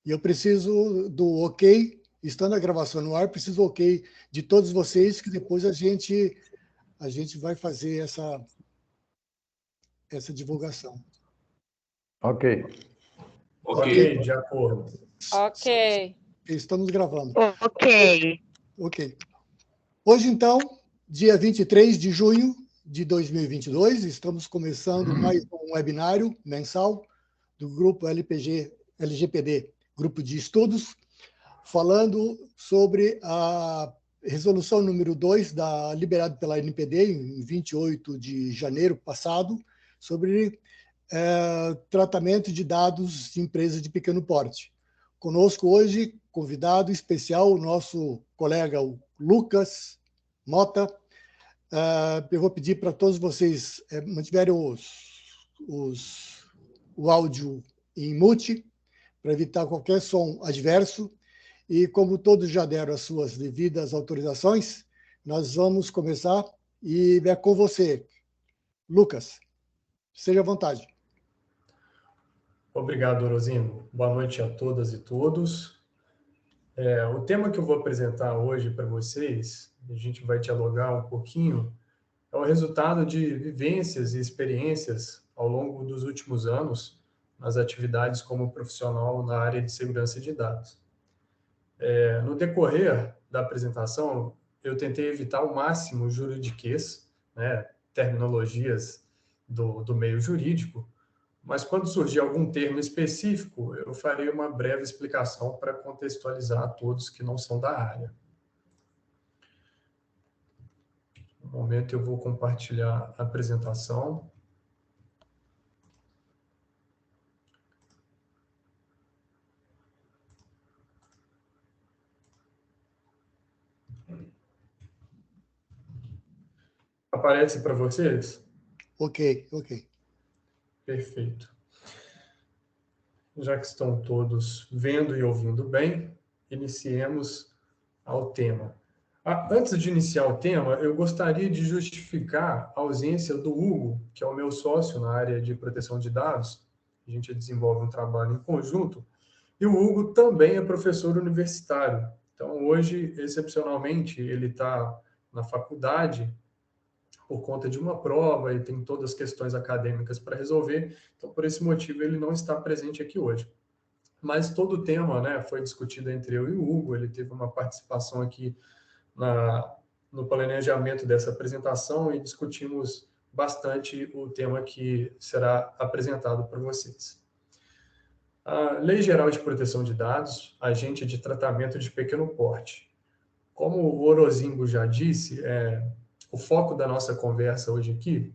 E eu preciso do ok, estando a gravação no ar, preciso do ok de todos vocês, que depois a gente vai fazer essa divulgação. Ok. Ok, de acordo. Ok. Estamos gravando. Ok. Ok. Hoje, então, dia 23 de junho de 2022, estamos começando mais um webinário mensal do grupo LGPD, Grupo de Estudos, falando sobre a resolução número 2, liberada pela NPD, em 28 de janeiro passado, sobre tratamento de dados de empresas de pequeno porte. Conosco hoje, convidado especial, o nosso colega o Lucas Mota. Eu vou pedir para todos vocês mantiverem o áudio em mute, para evitar qualquer som adverso. E como todos já deram as suas devidas autorizações, nós vamos começar e é com você, Lucas. Seja à vontade. Obrigado, Orozino. Boa noite a todas e todos. O tema que eu vou apresentar hoje para vocês, a gente vai dialogar um pouquinho, é o resultado de vivências e experiências ao longo dos últimos anos nas atividades como profissional na área de segurança de dados. No decorrer da apresentação, eu tentei evitar ao máximo o juridiquês, né, terminologias do meio jurídico, mas quando surgir algum termo específico, eu farei uma breve explicação para contextualizar a todos que não são da área. No momento eu vou compartilhar a apresentação. Aparece para vocês? Ok. Perfeito. Já que estão todos vendo e ouvindo bem, iniciemos ao tema. Antes de iniciar o tema, eu gostaria de justificar a ausência do Hugo, que é o meu sócio na área de proteção de dados. A gente desenvolve um trabalho em conjunto. E o Hugo também é professor universitário. Então, hoje, excepcionalmente, ele está na faculdade por conta de uma prova e tem todas as questões acadêmicas para resolver. Então, por esse motivo, ele não está presente aqui hoje. Mas todo o tema, né, foi discutido entre eu e o Hugo. Ele teve uma participação aqui no planejamento dessa apresentação e discutimos bastante o tema que será apresentado para vocês. A Lei Geral de Proteção de Dados, agente de tratamento de pequeno porte. Como o Orozimbo já disse, o foco da nossa conversa hoje aqui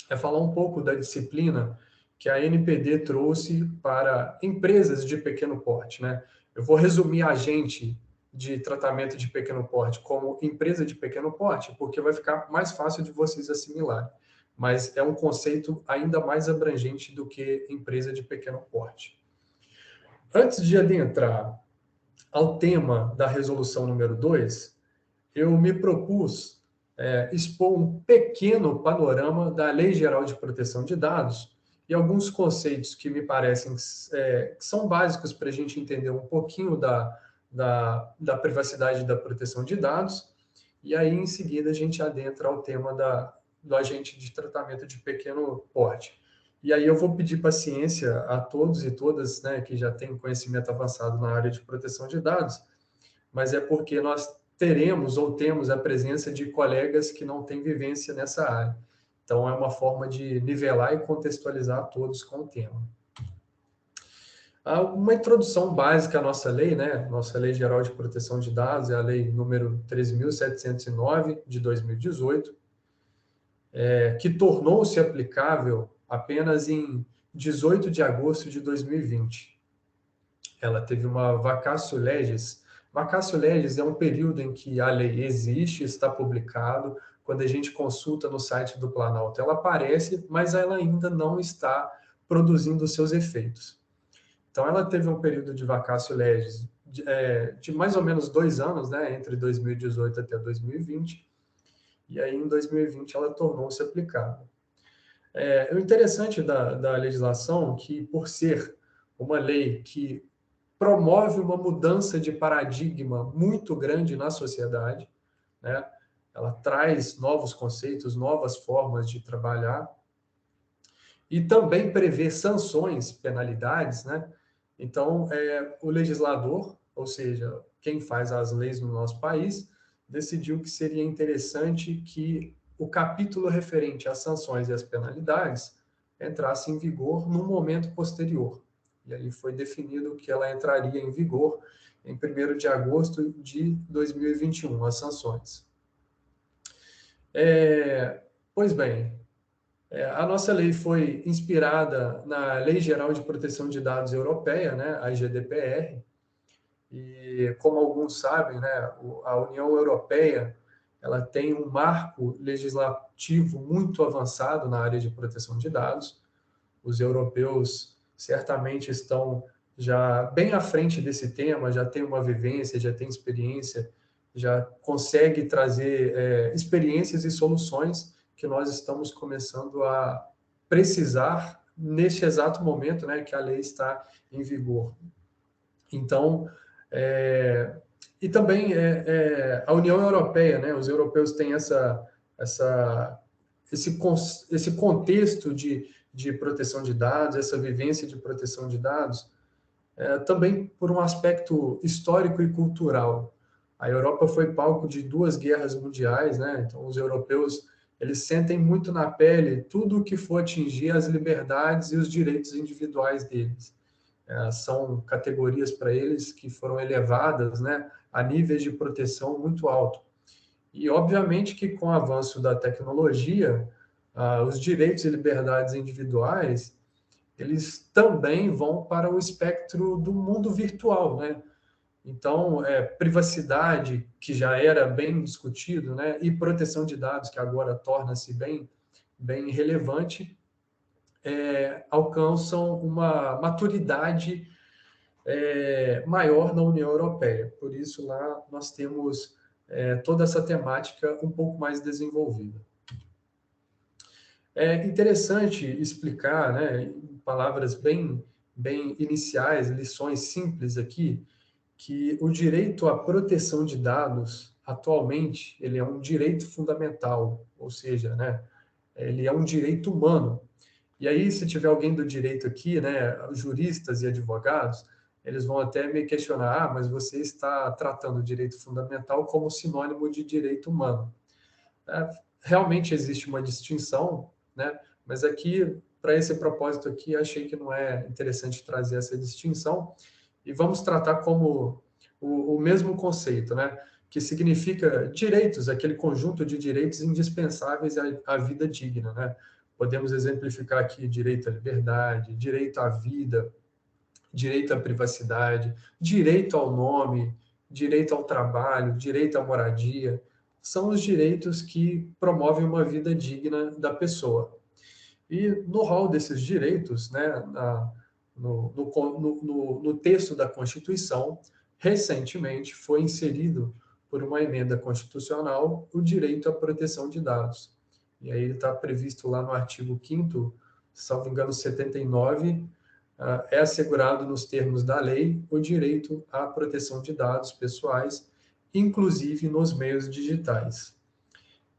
é falar um pouco da disciplina que a NPD trouxe para empresas de pequeno porte, né? Eu vou resumir agente de tratamento de pequeno porte como empresa de pequeno porte, porque vai ficar mais fácil de vocês assimilarem. Mas é um conceito ainda mais abrangente do que empresa de pequeno porte. Antes de adentrar ao tema da resolução número 2, eu me propus expor um pequeno panorama da Lei Geral de Proteção de Dados e alguns conceitos que me parecem que são básicos para a gente entender um pouquinho da privacidade e da proteção de dados, e aí, em seguida, a gente adentra ao tema do agente de tratamento de pequeno porte. E aí eu vou pedir paciência a todos e todas, né, que já têm conhecimento avançado na área de proteção de dados, mas é porque nós teremos ou temos a presença de colegas que não têm vivência nessa área. Então, é uma forma de nivelar e contextualizar todos com o tema. Uma introdução básica à nossa lei, né? Nossa Lei Geral de Proteção de Dados é a Lei número 13.709, de 2018, que tornou-se aplicável apenas em 18 de agosto de 2020. Ela teve uma vacatio legis. Vacatio legis é um período em que a lei existe, está publicado. Quando a gente consulta no site do Planalto, ela aparece, mas ela ainda não está produzindo os seus efeitos. Então, ela teve um período de vacatio legis de mais ou menos 2 anos, né, entre 2018 até 2020, e aí em 2020 ela tornou-se aplicável. O interessante da legislação é que, por ser uma lei que promove uma mudança de paradigma muito grande na sociedade, né? Ela traz novos conceitos, novas formas de trabalhar, e também prevê sanções, penalidades, né? Então, o legislador, ou seja, quem faz as leis no nosso país, decidiu que seria interessante que o capítulo referente às sanções e às penalidades entrasse em vigor num momento posterior. E aí foi definido que ela entraria em vigor em 1º de agosto de 2021, as sanções. Pois bem, a nossa lei foi inspirada na Lei Geral de Proteção de Dados Europeia, né, a GDPR, e como alguns sabem, né, a União Europeia ela tem um marco legislativo muito avançado na área de proteção de dados. Os europeus certamente estão já bem à frente desse tema, já têm uma vivência, já têm experiência, já consegue trazer experiências e soluções que nós estamos começando a precisar neste exato momento, né, que a lei está em vigor. Então, e também a União Europeia, né, os europeus têm esse contexto de proteção de dados, essa vivência de proteção de dados, também por um aspecto histórico e cultural. A Europa foi palco de 2 guerras mundiais, né? Então os europeus eles sentem muito na pele tudo o que for atingir as liberdades e os direitos individuais deles. São categorias para eles que foram elevadas, né, a níveis de proteção muito alto. E obviamente que com o avanço da tecnologia, os direitos e liberdades individuais eles também vão para o espectro do mundo virtual, né? Então, privacidade, que já era bem discutido, né? E proteção de dados, que agora torna-se bem relevante, alcançam uma maturidade maior na União Europeia. Por isso, lá nós temos toda essa temática um pouco mais desenvolvida. É interessante explicar, né, em palavras bem iniciais, lições simples aqui, que o direito à proteção de dados, atualmente, ele é um direito fundamental, ou seja, né, ele é um direito humano. E aí, se tiver alguém do direito aqui, né, juristas e advogados, eles vão até me questionar, mas você está tratando o direito fundamental como sinônimo de direito humano. Realmente existe uma distinção, né? Mas aqui, para esse propósito aqui, achei que não é interessante trazer essa distinção e vamos tratar como o mesmo conceito, né? Que significa direitos, aquele conjunto de direitos indispensáveis à vida digna, né? Podemos exemplificar aqui direito à liberdade, direito à vida, direito à privacidade, direito ao nome, direito ao trabalho, direito à moradia. São os direitos que promovem uma vida digna da pessoa. E no rol desses direitos, né, no texto da Constituição, recentemente foi inserido por uma emenda constitucional o direito à proteção de dados. E aí ele está previsto lá no artigo 5º, salvo engano, 79, é assegurado nos termos da lei o direito à proteção de dados pessoais, inclusive nos meios digitais.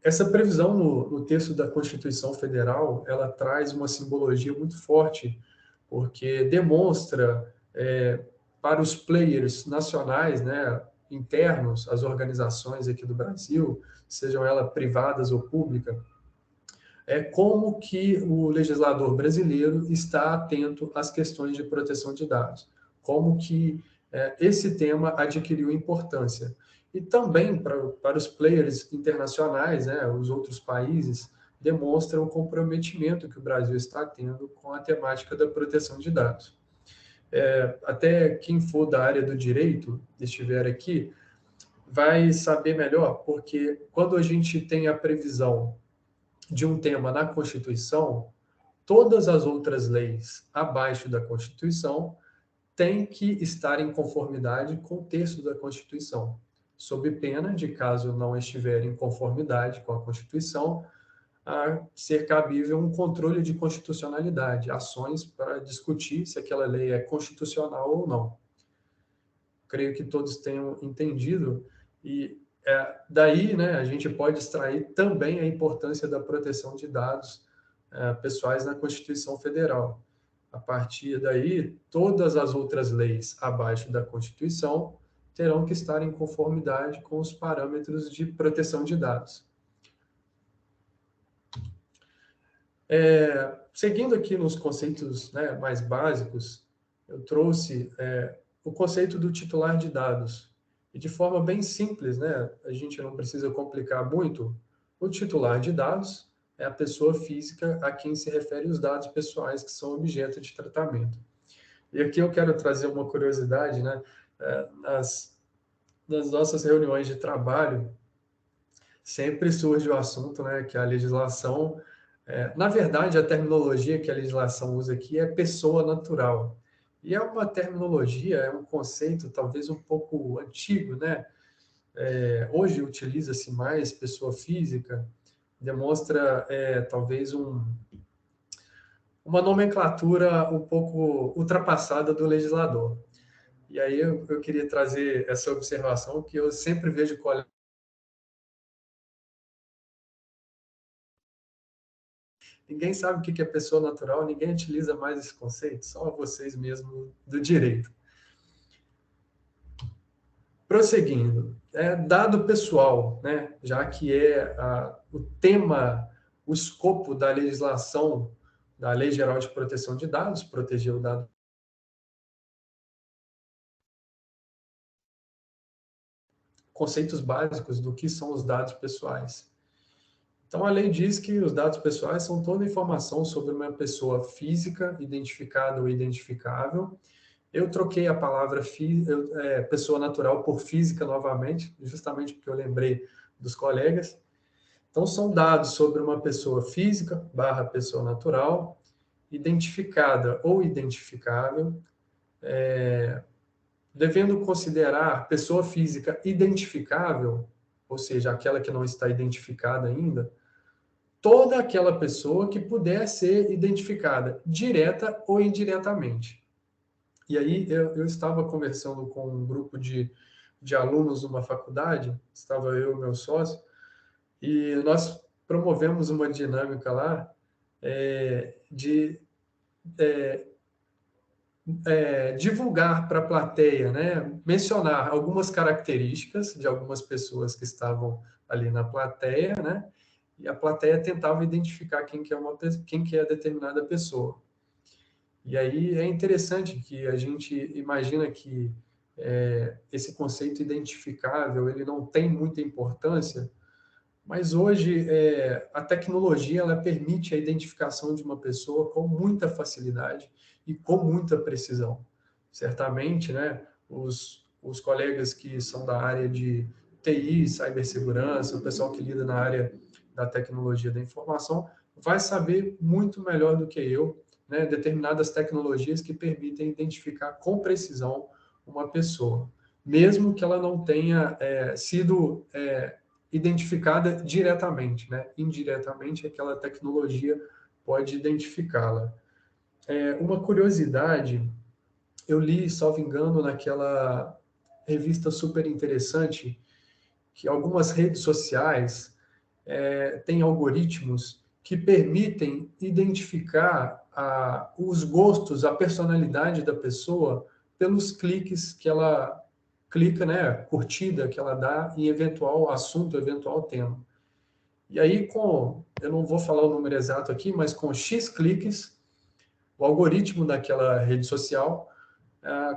Essa previsão no texto da Constituição Federal, ela traz uma simbologia muito forte, porque demonstra para os players nacionais, né, internos, as organizações aqui do Brasil, sejam elas privadas ou públicas, como que o legislador brasileiro está atento às questões de proteção de dados, como que esse tema adquiriu importância. E também para os players internacionais, né, os outros países, demonstra o comprometimento que o Brasil está tendo com a temática da proteção de dados. Até quem for da área do direito, estiver aqui, vai saber melhor, porque quando a gente tem a previsão de um tema na Constituição, todas as outras leis abaixo da Constituição têm que estar em conformidade com o texto da Constituição, sob pena de, caso não estiver em conformidade com a Constituição, a ser cabível um controle de constitucionalidade, ações para discutir se aquela lei é constitucional ou não. creio que todos tenham entendido, e daí, né, a gente pode extrair também a importância da proteção de dados pessoais na Constituição Federal. A partir daí, todas as outras leis abaixo da Constituição terão que estar em conformidade com os parâmetros de proteção de dados. Seguindo aqui nos conceitos, né, mais básicos, eu trouxe o conceito do titular de dados. E de forma bem simples, né, a gente não precisa complicar muito, o titular de dados é a pessoa física a quem se refere os dados pessoais que são objeto de tratamento. E aqui eu quero trazer uma curiosidade, né, nas nossas reuniões de trabalho, sempre surge o assunto, né, que a legislação, na verdade, a terminologia que a legislação usa aqui é pessoa natural. E é uma terminologia, é um conceito talvez um pouco antigo, né? Hoje utiliza-se mais pessoa física, demonstra talvez uma nomenclatura um pouco ultrapassada do legislador. E aí eu queria trazer essa observação que eu sempre vejo colegas. Ninguém sabe o que é pessoa natural, ninguém utiliza mais esse conceito, só vocês mesmos do direito. Prosseguindo, dado pessoal, né, já que o tema, o escopo da legislação da Lei Geral de Proteção de Dados, proteger o dado. Conceitos básicos do que são os dados pessoais. Então, a lei diz que os dados pessoais são toda informação sobre uma pessoa física, identificada ou identificável. Eu troquei a palavra pessoa natural por física novamente, justamente porque eu lembrei dos colegas. Então, são dados sobre uma pessoa física / pessoa natural, identificada ou identificável, devendo considerar pessoa física identificável, ou seja, aquela que não está identificada ainda, toda aquela pessoa que puder ser identificada, direta ou indiretamente. E aí eu estava conversando com um grupo de alunos numa faculdade, estava eu e meu sócio, e nós promovemos uma dinâmica lá de divulgar para a plateia, né, mencionar algumas características de algumas pessoas que estavam ali na plateia, né, e a plateia tentava identificar quem que é determinada pessoa. E aí é interessante que a gente imagina que esse conceito identificável ele não tem muita importância, mas hoje a tecnologia ela permite a identificação de uma pessoa com muita facilidade e com muita precisão. Certamente, né, os colegas que são da área de TI, cibersegurança, o pessoal que lida na área da tecnologia da informação, vai saber muito melhor do que eu, né, determinadas tecnologias que permitem identificar com precisão uma pessoa, mesmo que ela não tenha sido identificada diretamente, né? Indiretamente, aquela tecnologia pode identificá-la. Uma curiosidade, eu li, salvo engano, naquela revista super interessante, que algumas redes sociais têm algoritmos que permitem identificar os gostos, a personalidade da pessoa pelos cliques que ela clica, né, curtida que ela dá em eventual assunto, eventual tema. E aí, eu não vou falar o número exato aqui, mas com X cliques, o algoritmo daquela rede social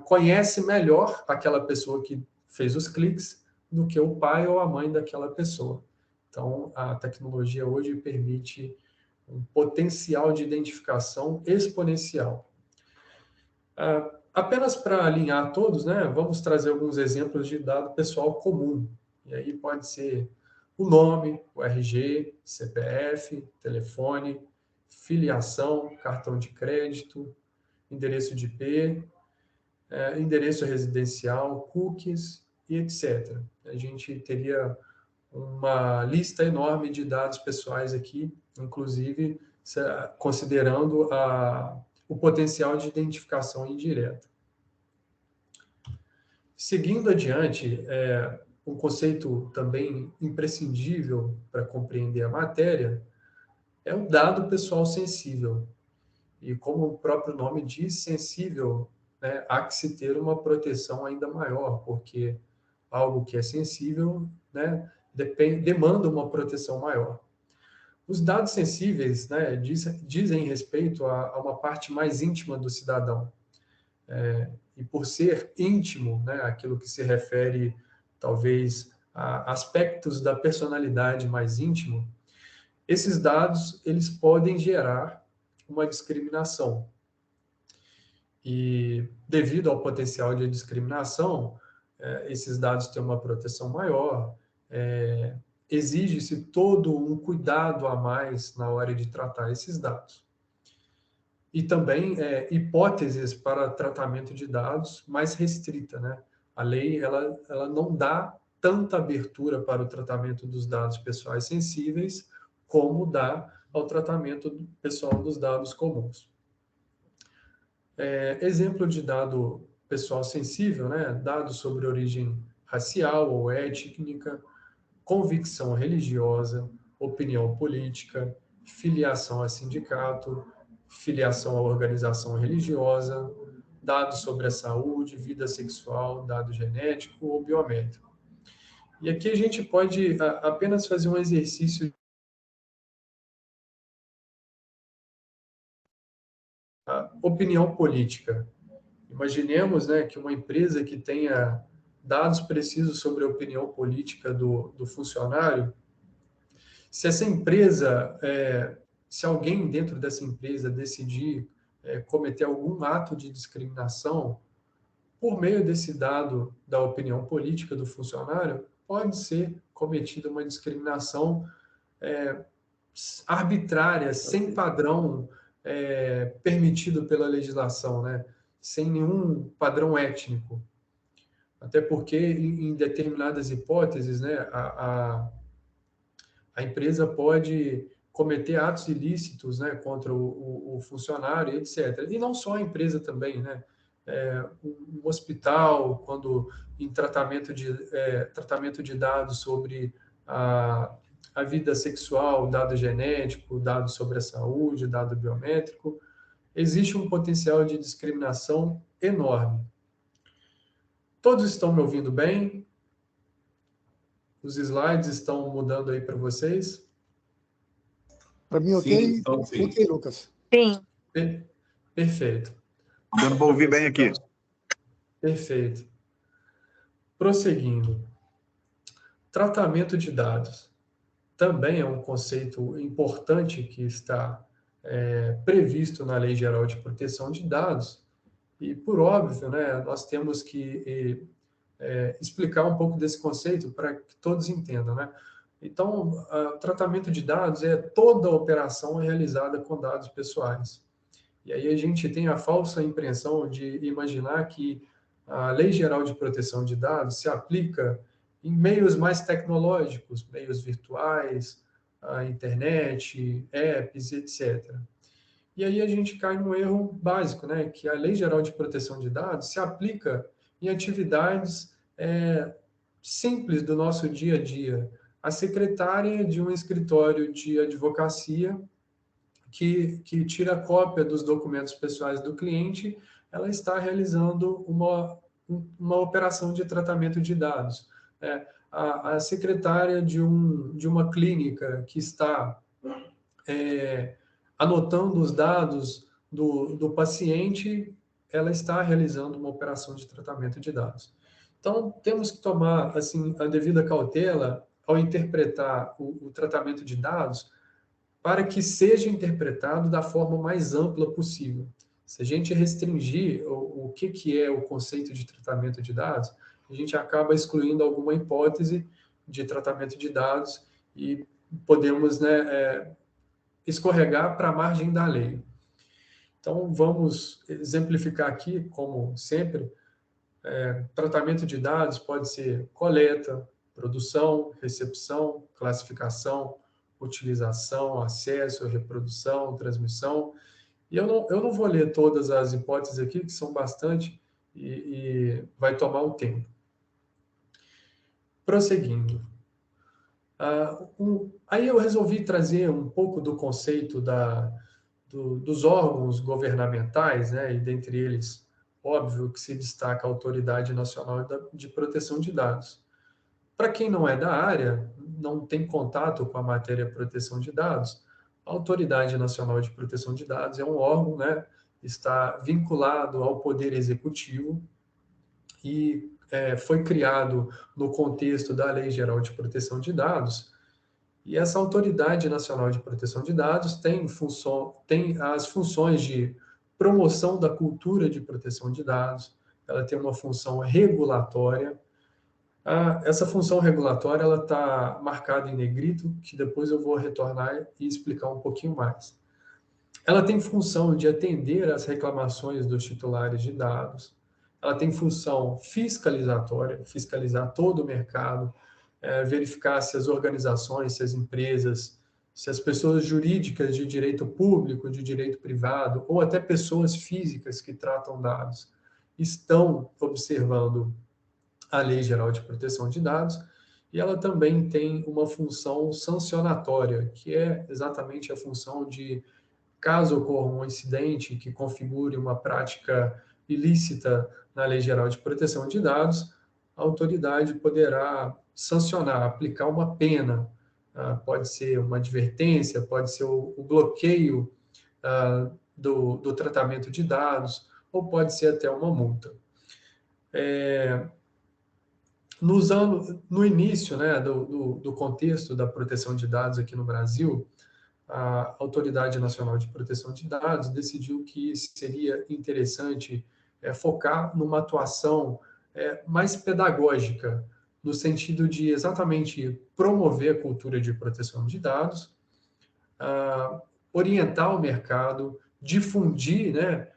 conhece melhor aquela pessoa que fez os cliques do que o pai ou a mãe daquela pessoa. Então, a tecnologia hoje permite um potencial de identificação exponencial. Apenas para alinhar todos, né, vamos trazer alguns exemplos de dado pessoal comum. E aí pode ser o nome, o RG, CPF, telefone, filiação, cartão de crédito, endereço de IP, endereço residencial, cookies e etc. A gente teria uma lista enorme de dados pessoais aqui, inclusive considerando o potencial de identificação indireta. Seguindo adiante, um conceito também imprescindível para compreender a matéria é o dado pessoal sensível. E como o próprio nome diz, sensível, né, há que se ter uma proteção ainda maior, porque algo que é sensível, né, demanda uma proteção maior. Os dados sensíveis, né, dizem respeito a uma parte mais íntima do cidadão. E por ser íntimo, né, aquilo que se refere, talvez, a aspectos da personalidade mais íntimo, esses dados eles podem gerar uma discriminação. E, devido ao potencial de discriminação, esses dados têm uma proteção maior, exige-se todo um cuidado a mais na hora de tratar esses dados. E também hipóteses para tratamento de dados mais restrita, né? A lei ela não dá tanta abertura para o tratamento dos dados pessoais sensíveis como dá ao tratamento pessoal dos dados comuns. Exemplo de dado pessoal sensível, né? Dados sobre origem racial ou étnica, convicção religiosa, opinião política, filiação a sindicato, filiação a organização religiosa, dados sobre a saúde, vida sexual, dado genético ou biométrico. E aqui a gente pode apenas fazer um exercício. A opinião política. Imaginemos, né, que uma empresa que tenha dados precisos sobre a opinião política do funcionário, se essa empresa, se alguém dentro dessa empresa decidir cometer algum ato de discriminação, por meio desse dado da opinião política do funcionário, pode ser cometida uma discriminação arbitrária, sem padrão permitido pela legislação, né? Sem nenhum padrão étnico. Até porque, em determinadas hipóteses, né, a empresa pode cometer atos ilícitos, né, contra o funcionário, etc. E não só a empresa também, né? Um hospital, quando em tratamento de dados sobre a vida sexual, dado genético, dado sobre a saúde, dado biométrico, existe um potencial de discriminação enorme. Todos estão me ouvindo bem? Os slides estão mudando aí para vocês? Para mim, ok? Sim, então, sim. Ok, Lucas. Sim. Perfeito. Dando para ouvir bem aqui. Perfeito. Prosseguindo. Tratamento de dados. Também é um conceito importante que está previsto na Lei Geral de Proteção de Dados. E, por óbvio, né, nós temos que explicar um pouco desse conceito para que todos entendam, né? Então, o tratamento de dados é toda operação realizada com dados pessoais. E aí a gente tem a falsa impressão de imaginar que a Lei Geral de Proteção de Dados se aplica em meios mais tecnológicos, meios virtuais, a internet, apps, etc. E aí a gente cai num erro básico, né? Que a Lei Geral de Proteção de Dados se aplica em atividades simples do nosso dia a dia. A secretária de um escritório de advocacia que tira cópia dos documentos pessoais do cliente, ela está realizando uma operação de tratamento de dados. A secretária de uma clínica que está anotando os dados do paciente, ela está realizando uma operação de tratamento de dados. Então, temos que tomar assim, a devida cautela ao interpretar o tratamento de dados para que seja interpretado da forma mais ampla possível. Se a gente restringir o que é o conceito de tratamento de dados, a gente acaba excluindo alguma hipótese de tratamento de dados e podemos, né, escorregar para a margem da lei. Então, vamos exemplificar aqui, como sempre, tratamento de dados pode ser coleta, produção, recepção, classificação, utilização, acesso, reprodução, transmissão. E eu não vou ler todas as hipóteses aqui, que são bastante, e vai tomar um tempo. Prosseguindo. Aí eu resolvi trazer um pouco do conceito dos órgãos governamentais, né, e dentre eles, óbvio que se destaca a Autoridade Nacional de Proteção de Dados. Para quem não é da área, não tem contato com a matéria proteção de dados, a Autoridade Nacional de Proteção de Dados é um órgão, né, está vinculado ao Poder Executivo e foi criado no contexto da Lei Geral de Proteção de Dados. E essa Autoridade Nacional de Proteção de Dados tem as funções de promoção da cultura de proteção de dados, ela tem uma função regulatória. Essa função regulatória ela está marcada em negrito, que depois eu vou retornar e explicar um pouquinho mais. Ela tem função de atender às reclamações dos titulares de dados. Ela tem função fiscalizatória, fiscalizar todo o mercado, verificar se as organizações, se as empresas, se as pessoas jurídicas de direito público, de direito privado, ou até pessoas físicas que tratam dados, estão observando a Lei Geral de Proteção de Dados, e ela também tem uma função sancionatória, que é exatamente a função de, caso ocorra um incidente que configure uma prática ilícita na Lei Geral de Proteção de Dados, a autoridade poderá sancionar, aplicar uma pena, pode ser uma advertência, pode ser o bloqueio do tratamento de dados, ou pode ser até uma multa. No início, né, do contexto da proteção de dados aqui no Brasil, a Autoridade Nacional de Proteção de Dados decidiu que seria interessante focar numa atuação mais pedagógica, no sentido de exatamente promover a cultura de proteção de dados, orientar o mercado, difundir, né,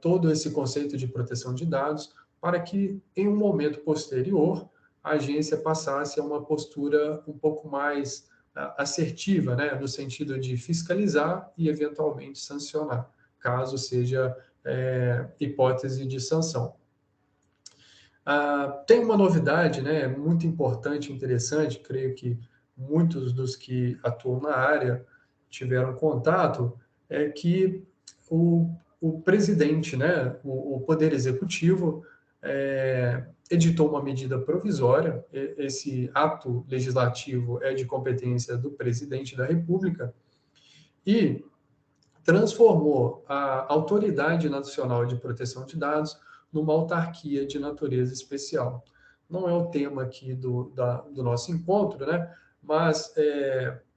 todo esse conceito de proteção de dados, para que, em um momento posterior, a agência passasse a uma postura um pouco mais assertiva, né, no sentido de fiscalizar e, eventualmente, sancionar, caso seja hipótese de sanção. Tem uma novidade, né, muito importante, interessante, creio que muitos dos que atuam na área tiveram contato, é que o presidente, né, o Poder Executivo, editou uma medida provisória. Esse ato legislativo é de competência do presidente da República e transformou a Autoridade Nacional de Proteção de Dados numa autarquia de natureza especial. Não é o tema aqui do nosso encontro, né? Mas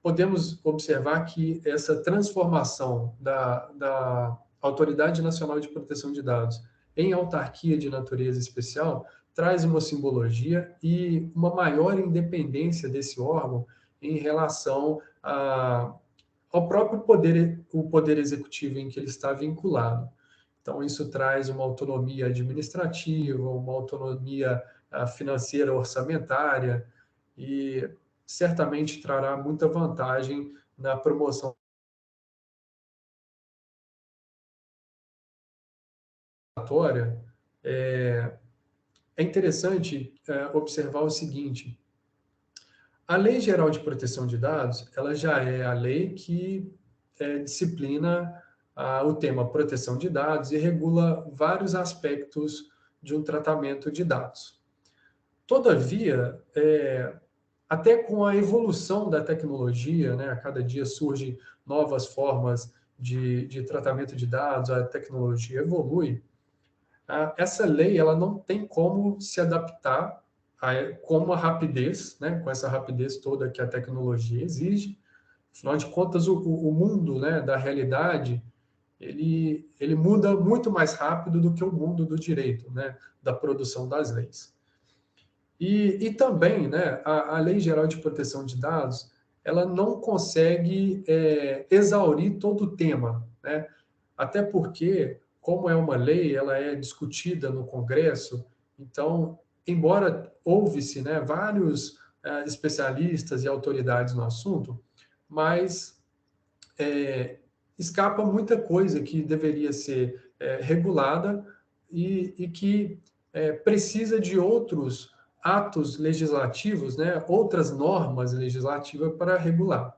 podemos observar que essa transformação da Autoridade Nacional de Proteção de Dados em autarquia de natureza especial traz uma simbologia e uma maior independência desse órgão em relação ao próprio poder executivo em que ele está vinculado. Então, isso traz uma autonomia administrativa, uma autonomia financeira orçamentária e certamente trará muita vantagem na promoção. É interessante observar o seguinte: a Lei Geral de Proteção de Dados, ela já é a lei que disciplina o tema proteção de dados e regula vários aspectos de um tratamento de dados. Todavia, até com a evolução da tecnologia, né, a cada dia surgem novas formas de tratamento de dados, a tecnologia evolui, essa lei ela não tem como se adaptar com uma rapidez, né, com essa rapidez toda que a tecnologia exige. Afinal de contas, o mundo, né, da realidade, ele muda muito mais rápido do que o mundo do direito, né, da produção das leis. E também, né, a Lei Geral de Proteção de Dados, ela não consegue exaurir todo o tema, né, até porque, como é uma lei, ela é discutida no Congresso, então, embora houve-se, né, vários especialistas e autoridades no assunto, mas escapa muita coisa que deveria ser regulada e que precisa de outros atos legislativos, né, outras normas legislativas para regular.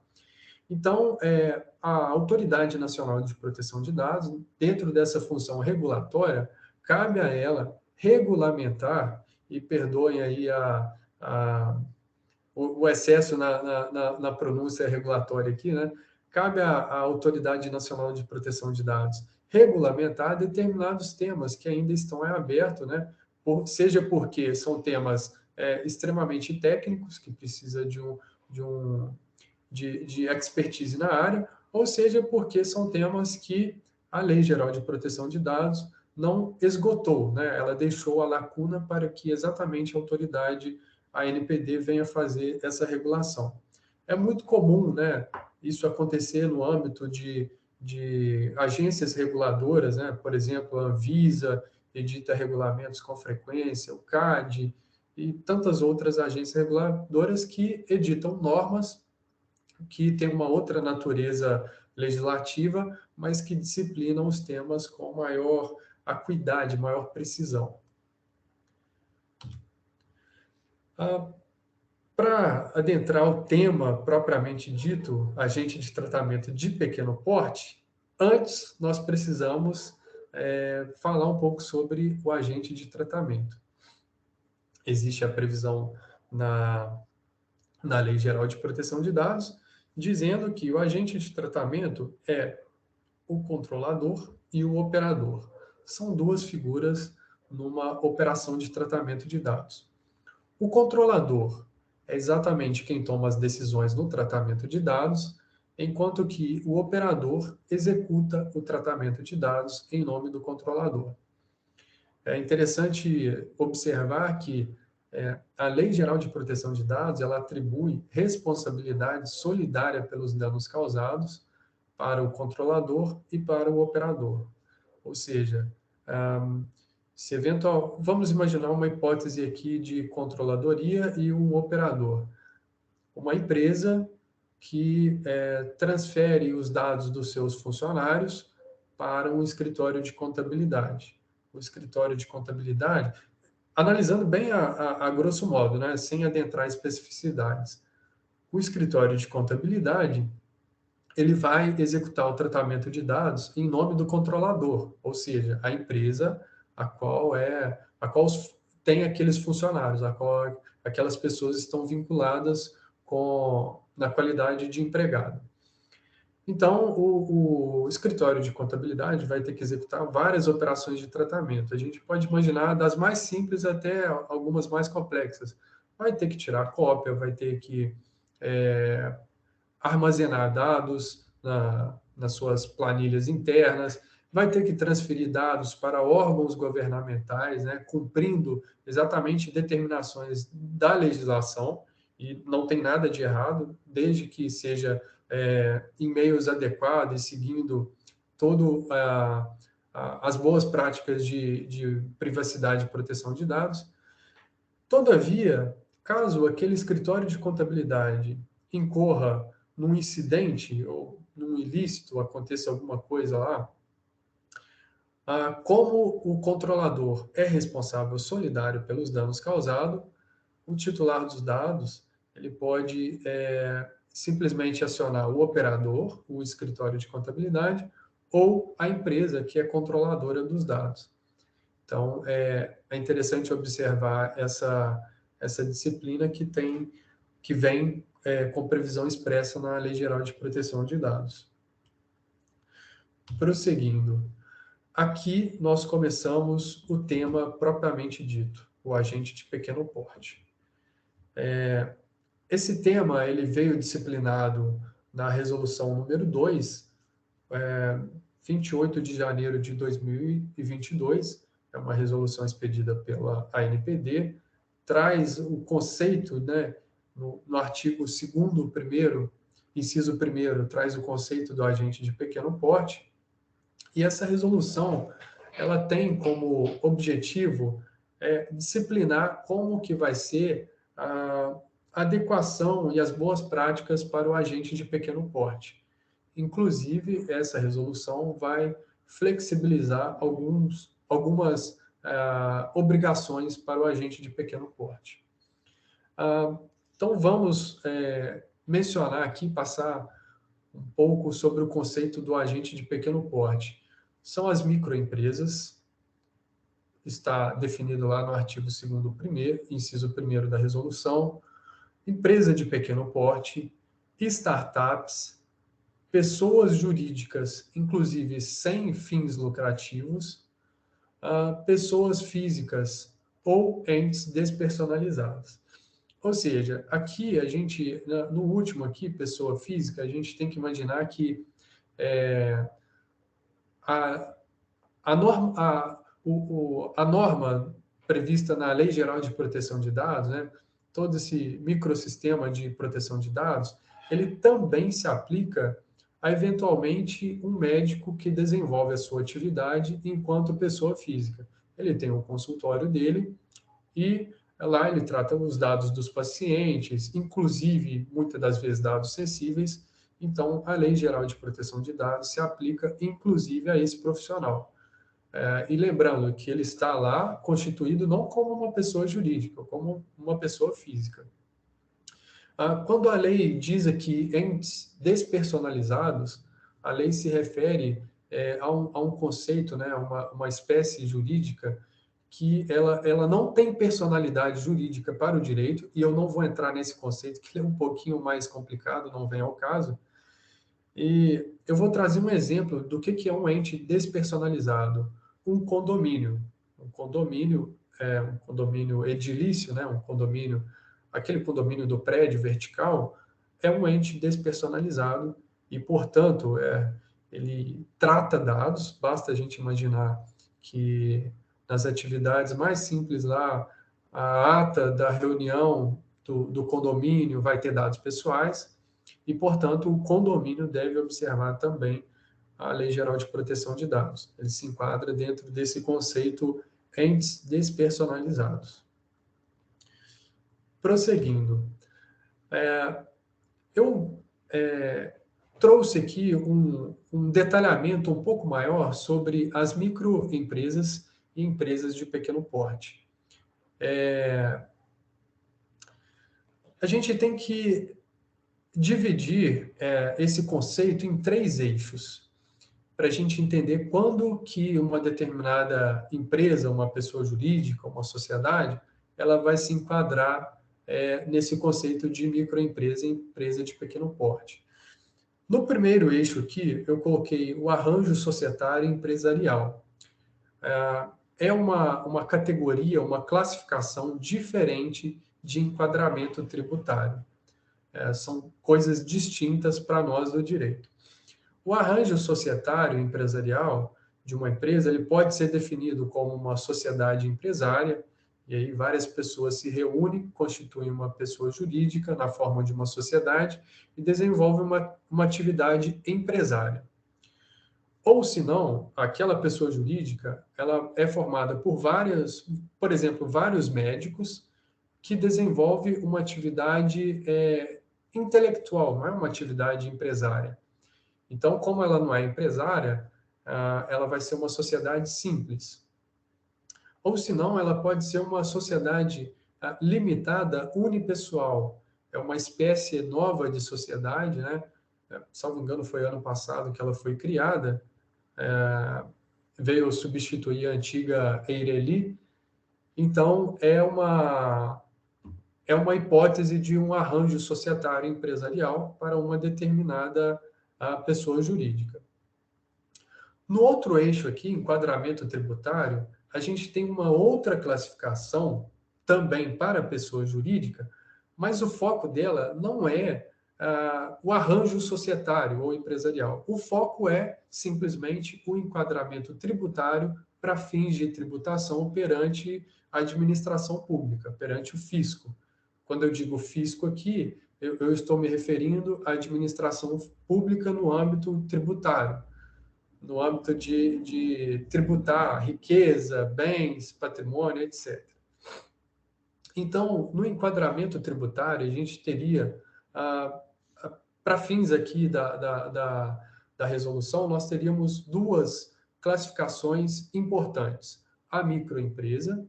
Então, a Autoridade Nacional de Proteção de Dados, dentro dessa função regulatória, cabe a ela regulamentar, e perdoem aí o excesso na pronúncia regulatória aqui, né? Cabe à Autoridade Nacional de Proteção de Dados regulamentar determinados temas que ainda estão em aberto, né? Seja porque são temas extremamente técnicos, que precisa de expertise na área, ou seja porque são temas que a Lei Geral de Proteção de Dados não esgotou, né? Ela deixou a lacuna para que exatamente a autoridade, a ANPD, venha fazer essa regulação. É muito comum, né, isso acontecer no âmbito de agências reguladoras, né? Por exemplo, a Anvisa edita regulamentos com frequência, o CAD e tantas outras agências reguladoras que editam normas que têm uma outra natureza legislativa, mas que disciplinam os temas com maior acuidade, maior precisão. Para adentrar o tema propriamente dito, agente de tratamento de pequeno porte, antes nós precisamos falar um pouco sobre o agente de tratamento. Existe a previsão na Lei Geral de Proteção de Dados, dizendo que o agente de tratamento é o controlador e o operador. São duas figuras numa operação de tratamento de dados. O controlador é exatamente quem toma as decisões no tratamento de dados, enquanto que o operador executa o tratamento de dados em nome do controlador. É interessante observar que a Lei Geral de Proteção de Dados, ela atribui responsabilidade solidária pelos danos causados para o controlador e para o operador. Ou seja, se eventual, vamos imaginar uma hipótese aqui de controladoria e um operador. Uma empresa que transfere os dados dos seus funcionários para um escritório de contabilidade. O escritório de contabilidade, analisando bem a grosso modo, né, sem adentrar em especificidades, o escritório de contabilidade ele vai executar o tratamento de dados em nome do controlador, ou seja, a empresa a qual tem aqueles funcionários, a qual aquelas pessoas estão vinculadas na qualidade de empregado. Então, o escritório de contabilidade vai ter que executar várias operações de tratamento. A gente pode imaginar das mais simples até algumas mais complexas. Vai ter que tirar cópia, vai ter que armazenar dados nas suas planilhas internas, vai ter que transferir dados para órgãos governamentais, né, cumprindo exatamente determinações da legislação, e não tem nada de errado, desde que seja em meios adequados e seguindo todo as boas práticas de privacidade e proteção de dados. Todavia, caso aquele escritório de contabilidade incorra num incidente ou num ilícito, aconteça alguma coisa lá, como o controlador é responsável solidário pelos danos causados, o titular dos dados ele pode simplesmente acionar o operador, o escritório de contabilidade, ou a empresa que é controladora dos dados. Então, é interessante observar essa disciplina que vem com previsão expressa na Lei Geral de Proteção de Dados. Prosseguindo, aqui nós começamos o tema propriamente dito, o agente de pequeno porte. Esse tema ele veio disciplinado na resolução número 2, 28 de janeiro de 2022, é uma resolução expedida pela ANPD, traz o conceito, né, no artigo 2º, inciso 1º, traz o conceito do agente de pequeno porte, e essa resolução ela tem como objetivo disciplinar como que vai ser a adequação e as boas práticas para o agente de pequeno porte. Inclusive, essa resolução vai flexibilizar algumas obrigações para o agente de pequeno porte. Então, vamos mencionar aqui, passar um pouco sobre o conceito do agente de pequeno porte. São as microempresas, está definido lá no artigo 2º, inciso 1º da resolução, empresa de pequeno porte, startups, pessoas jurídicas, inclusive sem fins lucrativos, pessoas físicas ou entes despersonalizados. Ou seja, aqui a gente, no último aqui, pessoa física, a gente tem que imaginar que a norma prevista na Lei Geral de Proteção de Dados, né, todo esse microsistema de proteção de dados, ele também se aplica a, eventualmente, um médico que desenvolve a sua atividade enquanto pessoa física. Ele tem um consultório dele e lá ele trata os dados dos pacientes, inclusive, muitas das vezes, dados sensíveis. Então, a Lei Geral de Proteção de Dados se aplica, inclusive, a esse profissional. E lembrando que ele está lá constituído não como uma pessoa jurídica, como uma pessoa física. Quando a lei diz aqui entes despersonalizados, a lei se refere a um conceito, né, uma espécie jurídica que ela não tem personalidade jurídica para o direito, e eu não vou entrar nesse conceito, que ele é um pouquinho mais complicado, não vem ao caso. E eu vou trazer um exemplo do que é um ente despersonalizado. Um condomínio. Um condomínio é um condomínio edilício, né? Aquele condomínio do prédio vertical, é um ente despersonalizado e, portanto, ele trata dados. Basta a gente imaginar que nas atividades mais simples lá, a ata da reunião do condomínio vai ter dados pessoais e, portanto, o condomínio deve observar também a Lei Geral de Proteção de Dados. Ele se enquadra dentro desse conceito entes despersonalizados. Prosseguindo, eu trouxe aqui um detalhamento um pouco maior sobre as microempresas e empresas de pequeno porte. A gente tem que dividir esse conceito em 3 eixos, para a gente entender quando que uma determinada empresa, uma pessoa jurídica, uma sociedade, ela vai se enquadrar nesse conceito de microempresa e empresa de pequeno porte. No primeiro eixo aqui, eu coloquei o arranjo societário empresarial. É uma categoria, uma classificação diferente de enquadramento tributário. São coisas distintas para nós do direito. O arranjo societário empresarial de uma empresa, ele pode ser definido como uma sociedade empresária, e aí várias pessoas se reúnem, constituem uma pessoa jurídica na forma de uma sociedade e desenvolvem uma atividade empresária. Ou, se não, aquela pessoa jurídica, ela é formada por por exemplo, vários médicos que desenvolvem uma atividade intelectual, não é uma atividade empresária. Então, como ela não é empresária, ela vai ser uma sociedade simples. Ou, se não, ela pode ser uma sociedade limitada unipessoal. É uma espécie nova de sociedade, né? Salvo engano, foi ano passado que ela foi criada, veio substituir a antiga Eireli. Então, é uma hipótese de um arranjo societário empresarial para uma determinada pessoa jurídica. No outro eixo aqui, enquadramento tributário, a gente tem uma outra classificação também para a pessoa jurídica, mas o foco dela não é o arranjo societário ou empresarial. O foco é simplesmente o enquadramento tributário para fins de tributação perante a administração pública, perante o fisco. Quando eu digo fisco aqui, eu estou me referindo à administração pública no âmbito tributário, no âmbito de tributar riqueza, bens, patrimônio, etc. Então, no enquadramento tributário, a gente teria, para fins aqui da resolução, nós teríamos 2 classificações importantes. a microempresa,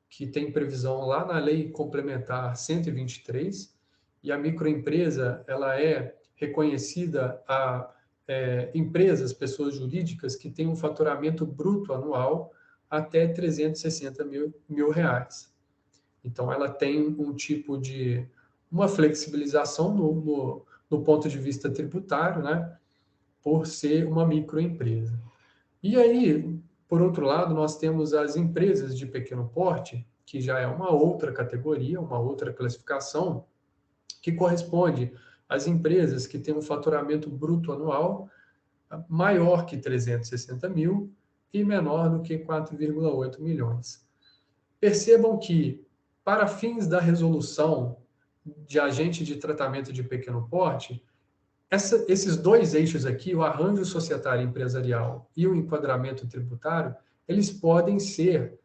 que tem previsão lá na Lei Complementar 123, e a microempresa ela é reconhecida a empresas, pessoas jurídicas que têm um faturamento bruto anual até 360 mil reais. Então, ela tem um tipo de uma flexibilização no ponto de vista tributário, né, por ser uma microempresa. E aí, por outro lado, nós temos as empresas de pequeno porte, que já é uma outra categoria, uma outra classificação, que corresponde às empresas que têm um faturamento bruto anual maior que 360 mil e menor do que 4,8 milhões. Percebam que, para fins da resolução de agente de tratamento de pequeno porte, esses dois eixos aqui, o arranjo societário empresarial e o enquadramento tributário, eles podem ser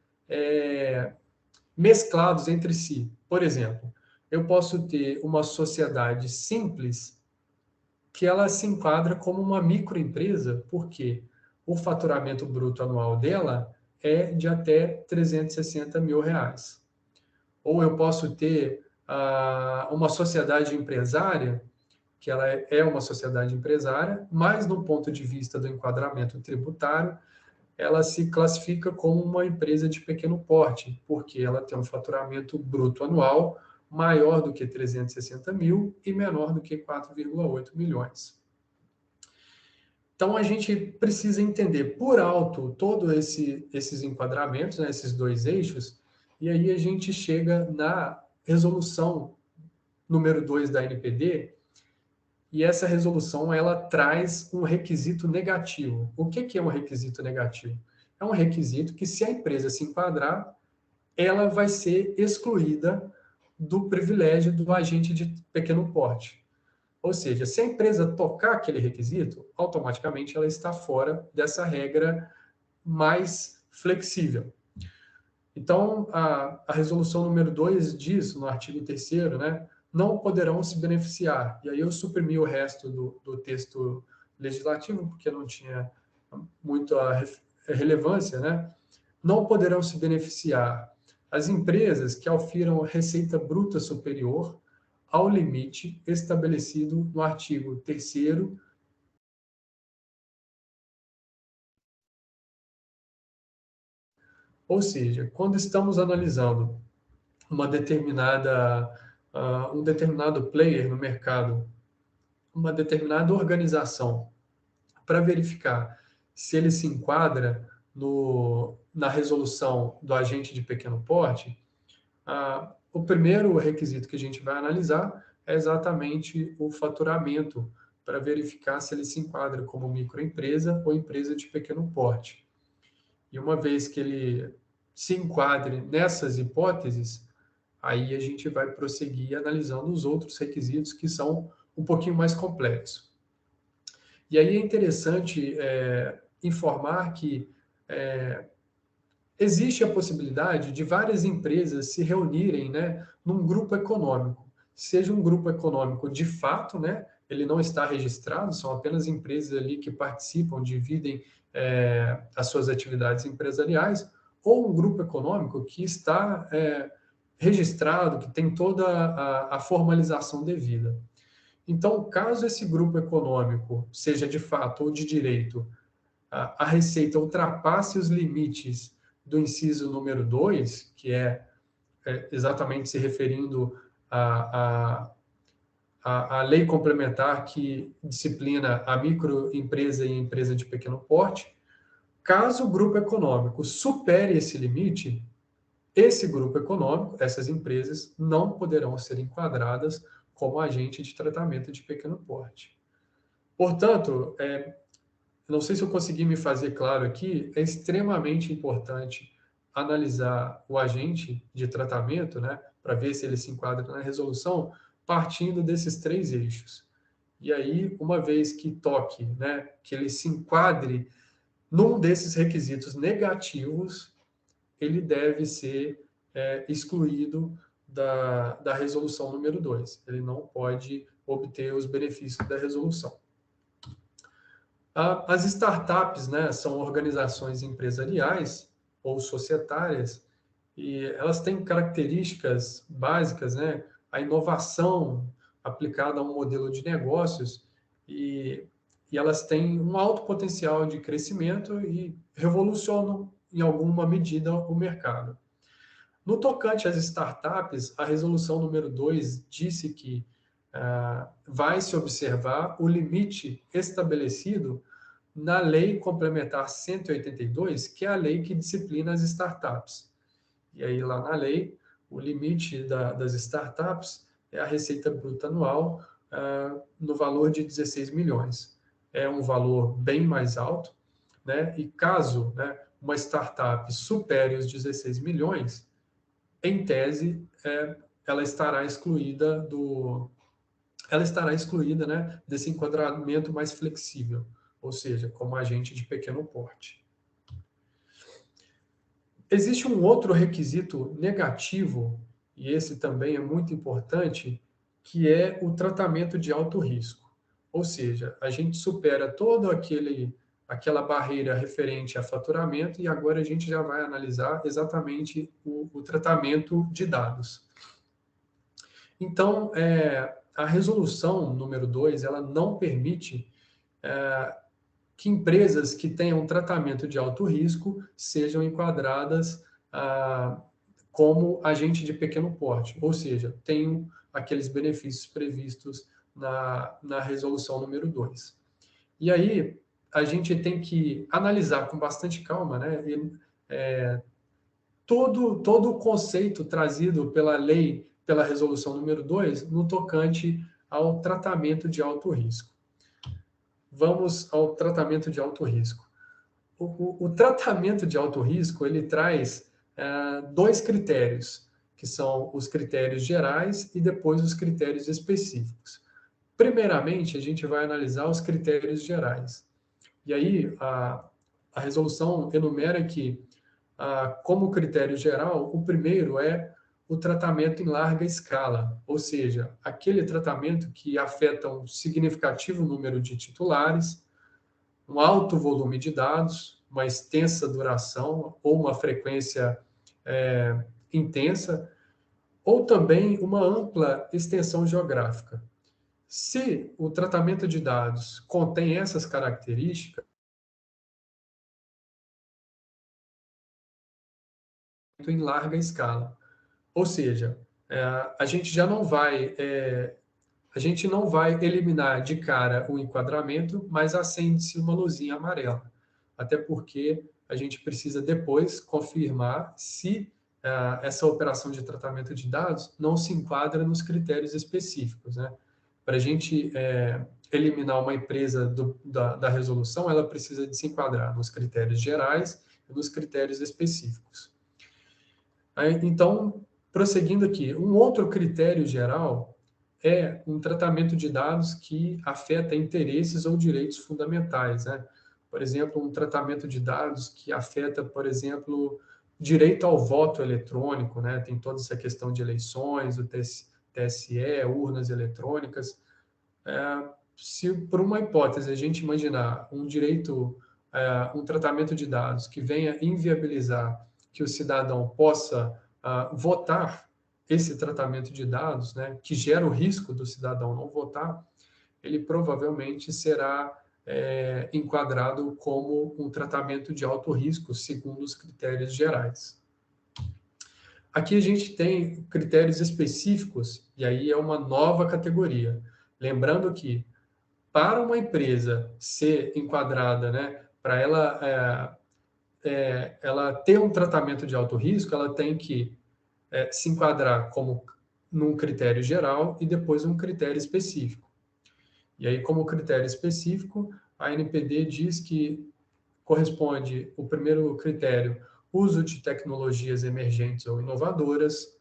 mesclados entre si. Por exemplo, eu posso ter uma sociedade simples que ela se enquadra como uma microempresa, porque o faturamento bruto anual dela é de até 360 mil reais. Ou eu posso ter uma sociedade empresária, que ela é uma sociedade empresária, mas no ponto de vista do enquadramento tributário, ela se classifica como uma empresa de pequeno porte, porque ela tem um faturamento bruto anual maior do que 360 mil e menor do que 4,8 milhões. Então, a gente precisa entender por alto todos esses enquadramentos, né, esses dois eixos, e aí a gente chega na resolução número 2 da NPD, e essa resolução ela traz um requisito negativo. O que é um requisito negativo? É um requisito que, se a empresa se enquadrar, ela vai ser excluída do privilégio do agente de pequeno porte. Ou seja, se a empresa tocar aquele requisito, automaticamente ela está fora dessa regra mais flexível. Então, a resolução número 2 diz, no artigo 3º, né, não poderão se beneficiar. E aí eu suprimi o resto do texto legislativo, porque não tinha muita relevância, né? Não poderão se beneficiar as empresas que ofiram receita bruta superior ao limite estabelecido no artigo 3º. Ou seja, quando estamos analisando um determinado player no mercado, uma determinada organização, para verificar se ele se enquadra na resolução do agente de pequeno porte, o primeiro requisito que a gente vai analisar é exatamente o faturamento, para verificar se ele se enquadra como microempresa ou empresa de pequeno porte. E uma vez que ele se enquadre nessas hipóteses, aí a gente vai prosseguir analisando os outros requisitos que são um pouquinho mais complexos. E aí é interessante informar que existe a possibilidade de várias empresas se reunirem, né, num grupo econômico. Seja um grupo econômico de fato, né, ele não está registrado, são apenas empresas ali que participam, dividem as suas atividades empresariais, ou um grupo econômico que está registrado, que tem toda a formalização devida. Então, caso esse grupo econômico seja de fato ou de direito, a receita ultrapasse os limites do inciso número 2, que é exatamente se referindo à lei complementar que disciplina a microempresa e a empresa de pequeno porte, caso o grupo econômico supere esse limite, esse grupo econômico, essas empresas, não poderão ser enquadradas como agente de tratamento de pequeno porte. Portanto, não sei se eu consegui me fazer claro aqui, é extremamente importante analisar o agente de tratamento, né, para ver se ele se enquadra na resolução, partindo desses três eixos. E aí, uma vez que toque, né, que ele se enquadre num desses requisitos negativos, ele deve ser excluído da resolução número 2. Ele não pode obter os benefícios da resolução. As startups, né, são organizações empresariais ou societárias, e elas têm características básicas, né? A inovação aplicada a um modelo de negócios, e elas têm um alto potencial de crescimento e revolucionam, em alguma medida, o mercado. No tocante às startups, a resolução número 2 disse que vai se observar o limite estabelecido na Lei Complementar 182, que é a lei que disciplina as startups. E aí, lá na lei, o limite das startups é a receita bruta anual no valor de 16 milhões. É um valor bem mais alto, né? E caso, né, uma startup supere os 16 milhões, em tese, ela estará excluída né, desse enquadramento mais flexível, ou seja, como agente de pequeno porte. Existe um outro requisito negativo, e esse também é muito importante, que é o tratamento de alto risco. Ou seja, a gente supera toda aquela barreira referente a faturamento, e agora a gente já vai analisar exatamente o tratamento de dados. Então, a resolução número 2, ela não permite que empresas que tenham tratamento de alto risco sejam enquadradas como agente de pequeno porte, ou seja, tenham aqueles benefícios previstos na resolução número 2. E aí, a gente tem que analisar com bastante calma, né, todo o conceito trazido pela lei, pela resolução número 2, no tocante ao tratamento de alto risco. Vamos ao tratamento de alto risco. O tratamento de alto risco, ele traz dois critérios, que são os critérios gerais e depois os critérios específicos. Primeiramente, a gente vai analisar os critérios gerais. E aí, a resolução enumera que, como critério geral, o primeiro é o tratamento em larga escala, ou seja, aquele tratamento que afeta um significativo número de titulares, um alto volume de dados, uma extensa duração ou uma frequência intensa, ou também uma ampla extensão geográfica. Se o tratamento de dados contém essas características, em larga escala. Ou seja, a gente não vai eliminar de cara o enquadramento, mas acende-se uma luzinha amarela. Até porque a gente precisa depois confirmar se essa operação de tratamento de dados não se enquadra nos critérios específicos, né? Para a gente eliminar uma empresa da resolução, ela precisa de se enquadrar nos critérios gerais e nos critérios específicos. Então, prosseguindo aqui, um outro critério geral é um tratamento de dados que afeta interesses ou direitos fundamentais, né? Por exemplo, um tratamento de dados que afeta, por exemplo, direito ao voto eletrônico, né? Tem toda essa questão de eleições, o TSE, urnas eletrônicas. Se por uma hipótese a gente imaginar um tratamento de dados que venha inviabilizar que o cidadão possa votar esse tratamento de dados, né, que gera o risco do cidadão não votar, ele provavelmente será enquadrado como um tratamento de alto risco, segundo os critérios gerais. Aqui a gente tem critérios específicos, e aí é uma nova categoria. Lembrando que, para uma empresa ser enquadrada, né, para ela ter um tratamento de alto risco, ela tem que se enquadrar como num critério geral e depois um critério específico. E aí, como critério específico, a NPD diz que corresponde o primeiro critério, uso de tecnologias emergentes ou inovadoras,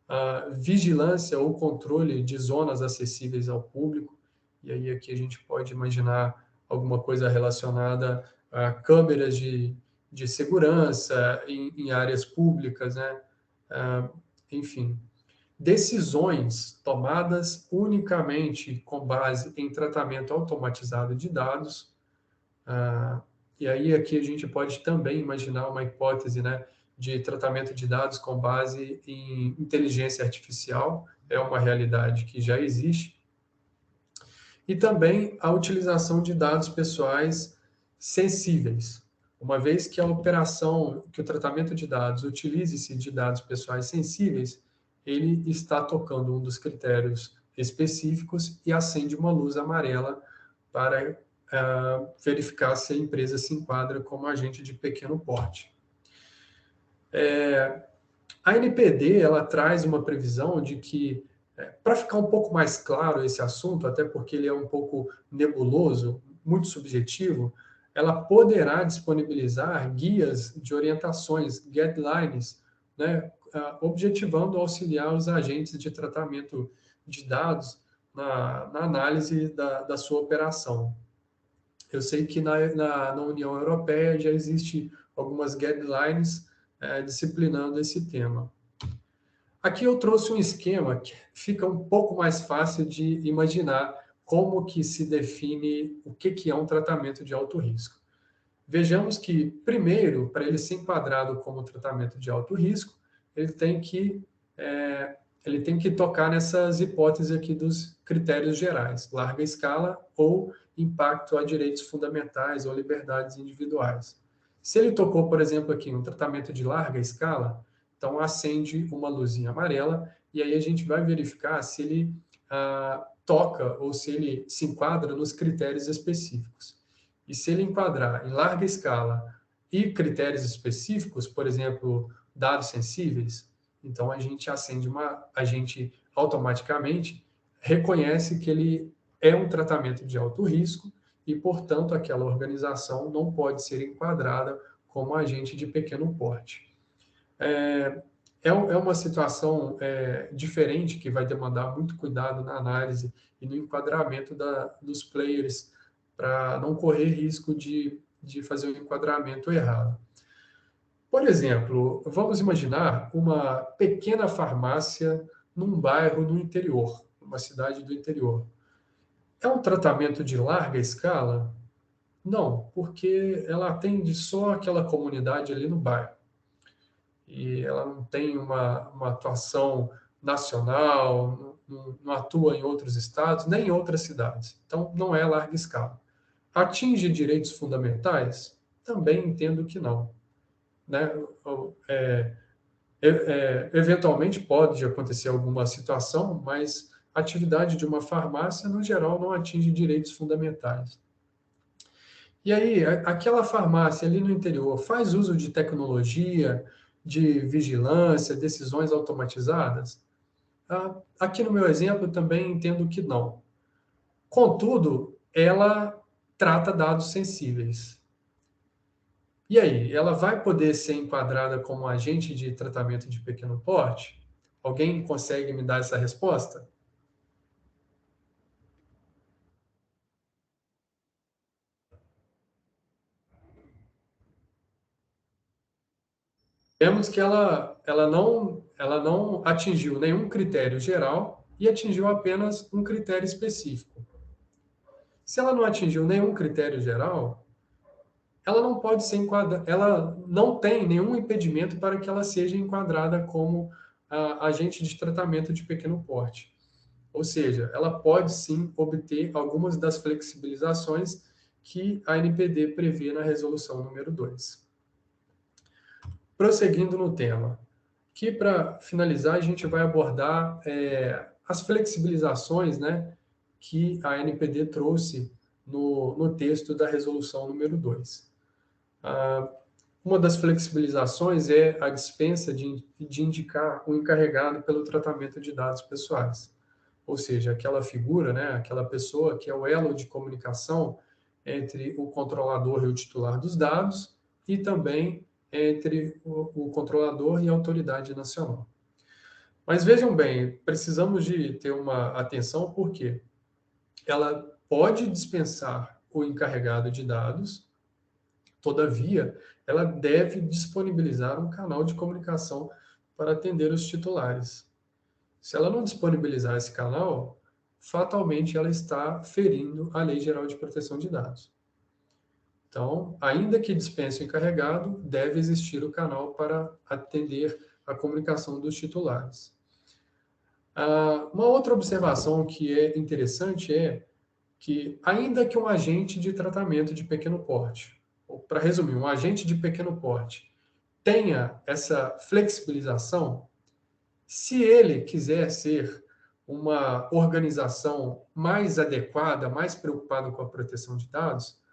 a vigilância ou controle de zonas acessíveis ao público, e aí aqui a gente pode imaginar alguma coisa relacionada a câmeras de segurança em áreas públicas, né? Enfim, decisões tomadas unicamente com base em tratamento automatizado de dados, E aí aqui a gente pode também imaginar uma hipótese, né, de tratamento de dados com base em inteligência artificial, é uma realidade que já existe. E também a utilização de dados pessoais sensíveis. Uma vez que a operação, que o tratamento de dados utilize-se de dados pessoais sensíveis, ele está tocando um dos critérios específicos e acende uma luz amarela para verificar se a empresa se enquadra como agente de pequeno porte. A NPD ela traz uma previsão de que, para ficar um pouco mais claro esse assunto, até porque ele é um pouco nebuloso, muito subjetivo, ela poderá disponibilizar guias de orientações, guidelines, né, objetivando auxiliar os agentes de tratamento de dados na análise da sua operação. Eu sei que na União Europeia já existe algumas guidelines disciplinando esse tema. Aqui eu trouxe um esquema que fica um pouco mais fácil de imaginar como que se define o que é um tratamento de alto risco. Vejamos que, primeiro, para ele ser enquadrado como tratamento de alto risco, ele tem que tocar nessas hipóteses aqui dos critérios gerais, larga escala ou impacto a direitos fundamentais ou liberdades individuais. Se ele tocou, por exemplo, aqui um tratamento de larga escala, então acende uma luzinha amarela e aí a gente vai verificar se ele toca ou se ele se enquadra nos critérios específicos. E se ele enquadrar em larga escala e critérios específicos, por exemplo, dados sensíveis, então a gente automaticamente reconhece que ele é um tratamento de alto risco e, portanto, aquela organização não pode ser enquadrada como agente de pequeno porte. É uma situação diferente que vai demandar muito cuidado na análise e no enquadramento dos players para não correr risco de fazer o enquadramento errado. Por exemplo, vamos imaginar uma pequena farmácia num bairro no interior, numa cidade do interior. É um tratamento de larga escala? Não, porque ela atende só aquela comunidade ali no bairro. E ela não tem uma atuação nacional, não atua em outros estados, nem em outras cidades. Então, não é larga escala. Atinge direitos fundamentais? Também entendo que não. Né? Eventualmente pode acontecer alguma situação, mas a atividade de uma farmácia, no geral, não atinge direitos fundamentais. E aí, aquela farmácia ali no interior faz uso de tecnologia, de vigilância, decisões automatizadas? Aqui no meu exemplo, também entendo que não. Contudo, ela trata dados sensíveis. E aí, ela vai poder ser enquadrada como agente de tratamento de pequeno porte? Alguém consegue me dar essa resposta? Vemos que ela não atingiu nenhum critério geral e atingiu apenas um critério específico. Se ela não atingiu nenhum critério geral, ela não pode ser enquadrada, ela não tem nenhum impedimento para que ela seja enquadrada como agente de tratamento de pequeno porte. Ou seja, ela pode sim obter algumas das flexibilizações que a NPD prevê na resolução número 2. Prosseguindo no tema, que para finalizar a gente vai abordar as flexibilizações, né, que a NPD trouxe no texto da resolução número 2. Uma das flexibilizações é a dispensa de indicar o encarregado pelo tratamento de dados pessoais. Ou seja, aquela figura, né, aquela pessoa que é o elo de comunicação entre o controlador e o titular dos dados e também entre o controlador e a autoridade nacional. Mas vejam bem, precisamos de ter uma atenção porque ela pode dispensar o encarregado de dados, todavia, ela deve disponibilizar um canal de comunicação para atender os titulares. Se ela não disponibilizar esse canal, fatalmente ela está ferindo a Lei Geral de Proteção de Dados. Então, ainda que dispense o encarregado, deve existir o canal para atender a comunicação dos titulares. Uma outra observação que é interessante é que, ainda que um agente de tratamento de pequeno porte, ou para resumir, um agente de pequeno porte, tenha essa flexibilização, se ele quiser ser uma organização mais adequada, mais preocupada com a proteção de dados,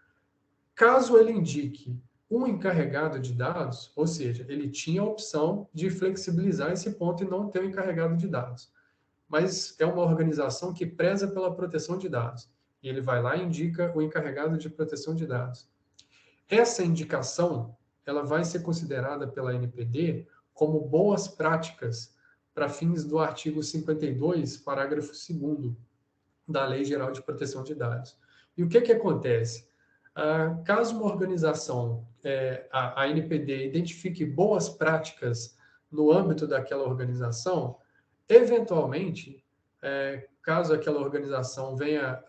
caso ele indique um encarregado de dados, ou seja, ele tinha a opção de flexibilizar esse ponto e não ter um encarregado de dados, mas é uma organização que preza pela proteção de dados, e ele vai lá e indica o encarregado de proteção de dados. Essa indicação, ela vai ser considerada pela ANPD como boas práticas para fins do artigo 52, parágrafo 2º da Lei Geral de Proteção de Dados. E o que acontece? Caso uma organização, a ANPD, identifique boas práticas no âmbito daquela organização, eventualmente, caso aquela organização venha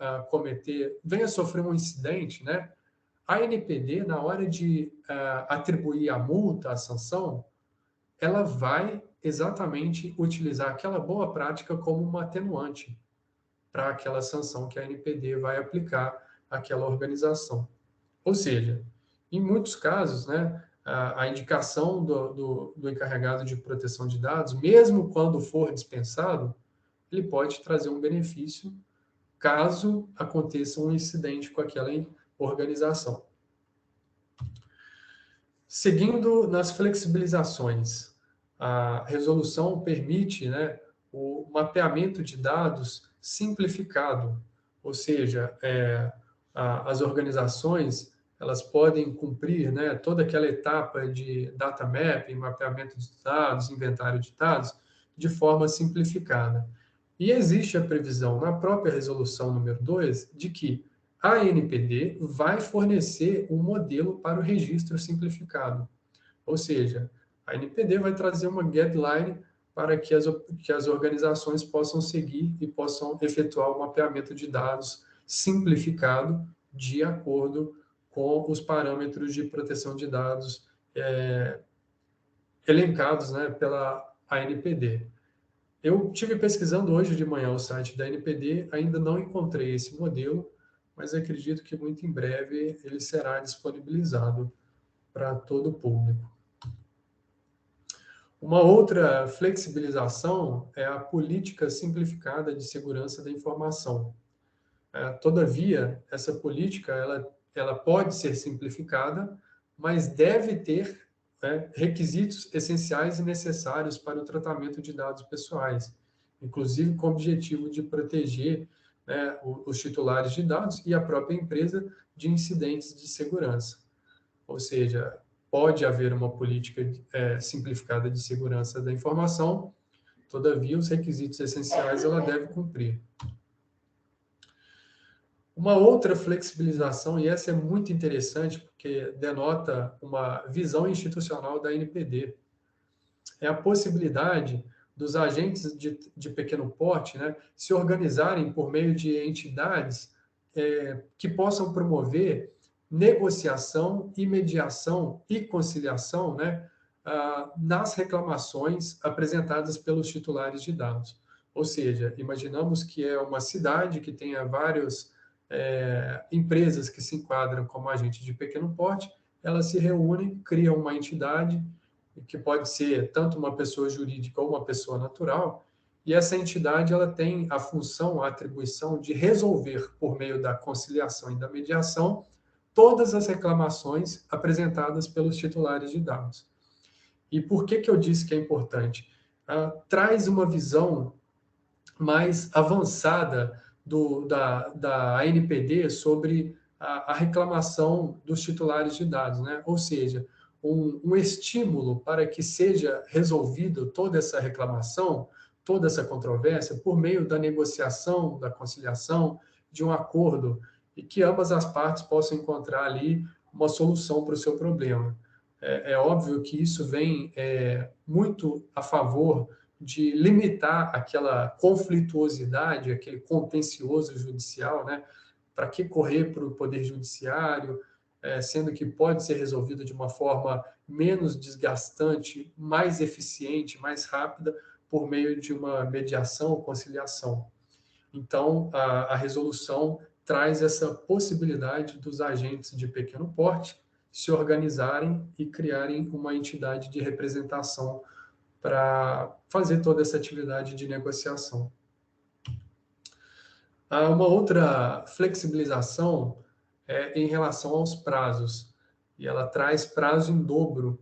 sofrer um incidente, né, a ANPD, na hora de atribuir a multa, a sanção, ela vai exatamente utilizar aquela boa prática como uma atenuante para aquela sanção que a ANPD vai aplicar àquela organização. Ou seja, em muitos casos, né, a indicação do encarregado de proteção de dados, mesmo quando for dispensado, ele pode trazer um benefício caso aconteça um incidente com aquela organização. Seguindo nas flexibilizações, a resolução permite, né, o mapeamento de dados simplificado, ou seja, as organizações elas podem cumprir, né, toda aquela etapa de data mapping, mapeamento de dados, inventário de dados, de forma simplificada. E existe a previsão na própria resolução número 2 de que a ANPD vai fornecer um modelo para o registro simplificado. Ou seja, a ANPD vai trazer uma guideline para que as organizações possam seguir e possam efetuar o mapeamento de dados simplificado de acordo com os parâmetros de proteção de dados elencados, né, pela ANPD. Eu tive pesquisando hoje de manhã o site da ANPD, ainda não encontrei esse modelo, mas acredito que muito em breve ele será disponibilizado para todo o público. Uma outra flexibilização é a política simplificada de segurança da informação. Todavia, essa política ela pode ser simplificada, mas deve ter, né, requisitos essenciais e necessários para o tratamento de dados pessoais, inclusive com o objetivo de proteger, né, os titulares de dados e a própria empresa de incidentes de segurança. Ou seja, pode haver uma política simplificada de segurança da informação, todavia os requisitos essenciais ela deve cumprir. Uma outra flexibilização, e essa é muito interessante porque denota uma visão institucional da ANPD, é a possibilidade dos agentes de pequeno porte, né, se organizarem por meio de entidades que possam promover negociação e mediação e conciliação, né, nas reclamações apresentadas pelos titulares de dados. Ou seja, imaginamos que é uma cidade que tenha várias empresas que se enquadram como agente de pequeno porte, elas se reúnem, criam uma entidade, que pode ser tanto uma pessoa jurídica ou uma pessoa natural, e essa entidade ela tem a função, a atribuição de resolver, por meio da conciliação e da mediação, todas as reclamações apresentadas pelos titulares de dados. E por que eu disse que é importante? Traz uma visão mais avançada da ANPD sobre a reclamação dos titulares de dados, né? Ou seja, um estímulo para que seja resolvido toda essa reclamação, toda essa controvérsia, por meio da negociação, da conciliação, de um acordo, e que ambas as partes possam encontrar ali uma solução para o seu problema. É óbvio que isso vem muito a favor de limitar aquela conflituosidade, aquele contencioso judicial, né? Para que correr para o Poder Judiciário? sendo que pode ser resolvido de uma forma menos desgastante, mais eficiente, mais rápida, por meio de uma mediação ou conciliação. Então, a resolução traz essa possibilidade dos agentes de pequeno porte se organizarem e criarem uma entidade de representação para fazer toda essa atividade de negociação. Há uma outra flexibilização em relação aos prazos, e ela traz prazo em dobro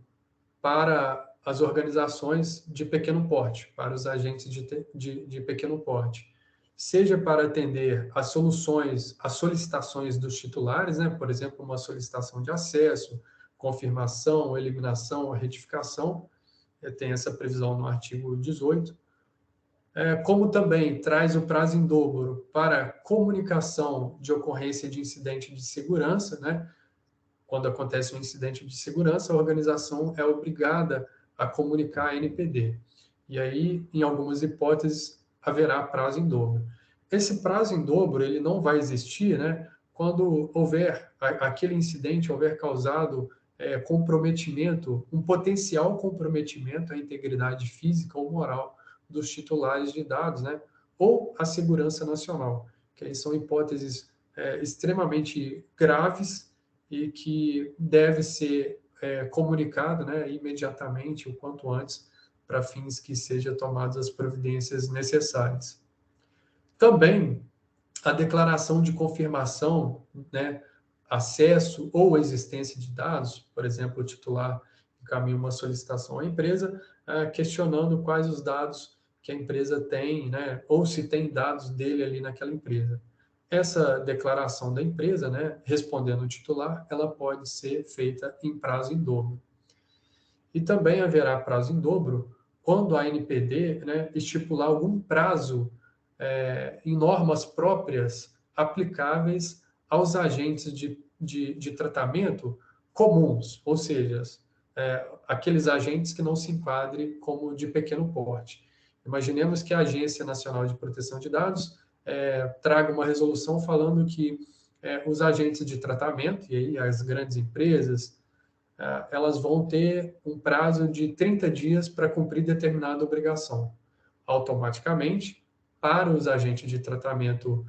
para as organizações de pequeno porte, para os agentes de pequeno porte, seja para atender às soluções, às solicitações dos titulares, né? Por exemplo, uma solicitação de acesso, confirmação, eliminação, retificação, tem essa previsão no artigo 18, como também traz o prazo em dobro para comunicação de ocorrência de incidente de segurança, né? Quando acontece um incidente de segurança, a organização é obrigada a comunicar a NPD. E aí, em algumas hipóteses, haverá prazo em dobro. Esse prazo em dobro ele não vai existir, né, quando houver aquele incidente, houver causado comprometimento, um potencial comprometimento à integridade física ou moral dos titulares de dados, né, ou à segurança nacional, que aí são hipóteses extremamente graves e que deve ser comunicado, né, imediatamente, o quanto antes, para fins que sejam tomadas as providências necessárias. Também a declaração de confirmação, né, acesso ou existência de dados, por exemplo, o titular encaminha uma solicitação à empresa, questionando quais os dados que a empresa tem, né, ou se tem dados dele ali naquela empresa. Essa declaração da empresa, né, respondendo o titular, ela pode ser feita em prazo em dobro. E também haverá prazo em dobro quando a ANPD, né, estipular algum prazo em normas próprias aplicáveis aos agentes de tratamento comuns, ou seja, aqueles agentes que não se enquadrem como de pequeno porte. Imaginemos que a Agência Nacional de Proteção de Dados traga uma resolução falando que os agentes de tratamento, e aí as grandes empresas, elas vão ter um prazo de 30 dias para cumprir determinada obrigação. Automaticamente, para os agentes de tratamento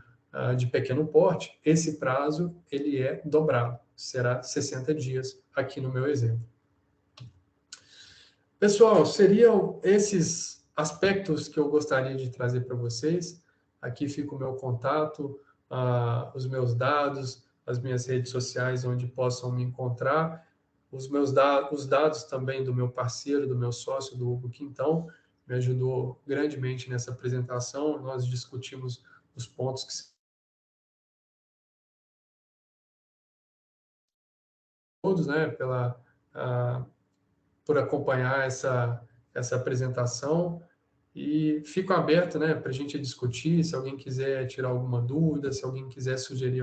de pequeno porte, esse prazo ele é dobrado, será 60 dias aqui no meu exemplo. Pessoal, seriam esses aspectos que eu gostaria de trazer para vocês. Aqui fica o meu contato, os meus dados, as minhas redes sociais onde possam me encontrar, os dados também do meu parceiro, do meu sócio, do Hugo Quintão, me ajudou grandemente nessa apresentação. Nós discutimos os pontos que todos, né, por acompanhar essa apresentação, e fico aberto, né, para a gente discutir, se alguém quiser tirar alguma dúvida, se alguém quiser sugerir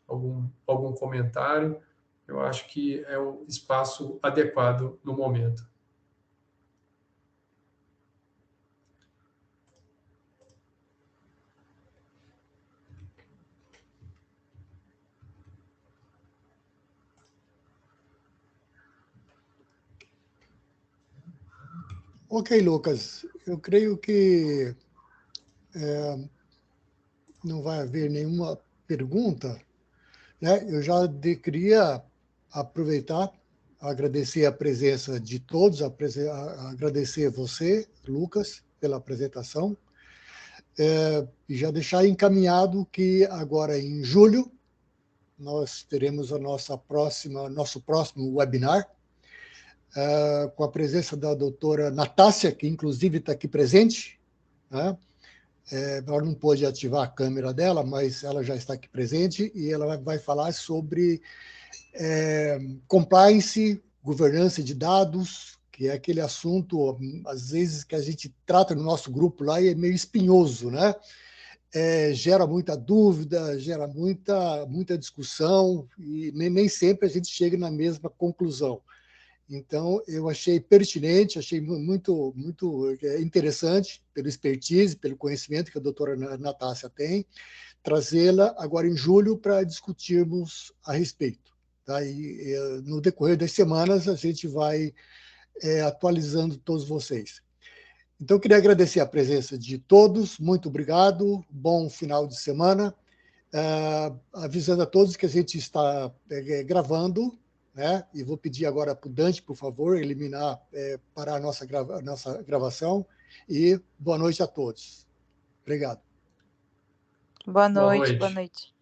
algum comentário, eu acho que é o espaço adequado no momento. Ok, Lucas, eu creio que não vai haver nenhuma pergunta, né? Eu já queria aproveitar, agradecer a presença de todos, agradecer você, Lucas, pela apresentação, e já deixar encaminhado que agora em julho nós teremos nosso próximo webinar, com a presença da doutora Natácia, que inclusive está aqui presente, né? Ela não pôde ativar a câmera dela, mas ela já está aqui presente e ela vai falar sobre compliance, governança de dados, que é aquele assunto, às vezes, que a gente trata no nosso grupo lá e é meio espinhoso, né? Gera muita dúvida, gera muita discussão e nem sempre a gente chega na mesma conclusão. Então, eu achei pertinente, achei muito interessante, pelo expertise, pelo conhecimento que a doutora Natácia tem, trazê-la agora em julho para discutirmos a respeito. tá? E no decorrer das semanas a gente vai atualizando todos vocês. Então, eu queria agradecer a presença de todos, muito obrigado, bom final de semana, avisando a todos que a gente está gravando, né? E vou pedir agora para o Dante, por favor, parar a nossa gravação, e boa noite a todos. Obrigado. Boa Boa noite, boa noite. noite.